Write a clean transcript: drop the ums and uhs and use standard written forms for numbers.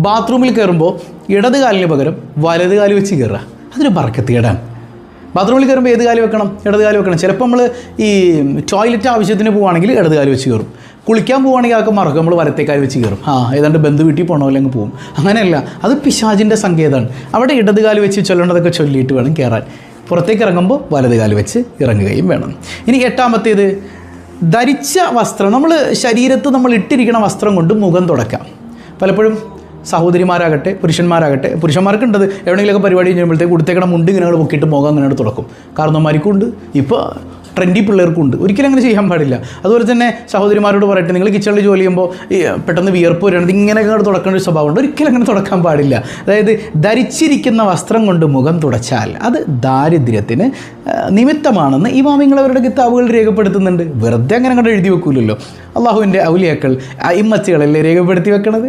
ബാത്റൂമിൽ കയറുമ്പോൾ ഇടത് കാലിന് പകരം വലത് കാല് വെച്ച് കയറുക, അതൊരു ബർക്കത്തേടാണ്. ബാത്റൂമിൽ കയറുമ്പോൾ ഏത് കാല് വെക്കണം? ഇടത് കാല് വെക്കണം. ചിലപ്പോൾ നമ്മൾ ഈ ടോയ്ലറ്റ് ആവശ്യത്തിന് പോവുകയാണെങ്കിൽ ഇടത് കാല് വെച്ച് കയറും. കുളിക്കാൻ പോവുകയാണെങ്കിൽ അതൊക്കെ മറക്കും, നമ്മൾ വലത്തേക്കാല് വെച്ച് കയറും. ഏതാണ്ട് ബന്ധു വീട്ടിൽ പോകണ പോലെ അങ്ങ് പോകും. അങ്ങനെയല്ല, അത് പിശാചിൻ്റെ സങ്കേതമാണ്. അവിടെ ഇടത് കാല് വെച്ച് ചൊല്ലേണ്ടതൊക്കെ ചൊല്ലിയിട്ട് വേണം കയറാൻ. പുറത്തേക്ക് ഇറങ്ങുമ്പോൾ വലത് കാല് വെച്ച് ഇറങ്ങുകയും വേണം. ഇനി എട്ടാമത്തേത്, ധരിച്ച വസ്ത്രം, നമ്മൾ ശരീരത്ത് നമ്മൾ ഇട്ടിരിക്കുന്ന വസ്ത്രം കൊണ്ട് മുഖം തുടക്കാം. പലപ്പോഴും സഹോദരിമാരാകട്ടെ പുരുഷന്മാരാകട്ടെ, പുരുഷന്മാർക്കുണ്ടത് എവിടെയെങ്കിലുമൊക്കെ പരിപാടി ചെയ്യുമ്പോഴത്തേക്ക് കൊടുത്തേക്കണം മുണ്ട് ഇങ്ങനെ പൊക്കിയിട്ട് മുഖം അങ്ങനെ തുടക്കും. കാരണവന്മാർക്കും ഉണ്ട്, ഇപ്പോൾ ട്രെൻഡി പിള്ളേർക്കും ഉണ്ട്. ഒരിക്കലും അങ്ങനെ ചെയ്യാൻ പാടില്ല. അതുപോലെ തന്നെ സഹോദരിമാരോട് പറയട്ടെ, നിങ്ങൾ കിച്ചണിൽ ജോലി ചെയ്യുമ്പോൾ ഈ പെട്ടെന്ന് വിയർപ്പ് വരികയാണെങ്കിൽ ഇങ്ങനെയൊക്കെ അങ്ങോട്ട് തുടക്കേണ്ട ഒരു സ്വഭാവമുണ്ട്. ഒരിക്കലും അങ്ങനെ തുടക്കാൻ പാടില്ല. അതായത് ധരിച്ചിരിക്കുന്ന വസ്ത്രം കൊണ്ട് മുഖം തുടച്ചാൽ അത് ദാരിദ്ര്യത്തിന് നിമിത്തമാണെന്ന് ഇമാമിങ്ങൾ അവരുടെ കിതാബുകൾ രേഖപ്പെടുത്തുന്നുണ്ട്. വെറുതെ അങ്ങനെ അങ്ങോട്ട് എഴുതി വെക്കൂലല്ലോ. അള്ളാഹുവിൻ്റെ ഔലിയാക്കൾ ഇമ്മച്ചുകളല്ലേ രേഖപ്പെടുത്തി വെക്കണത്.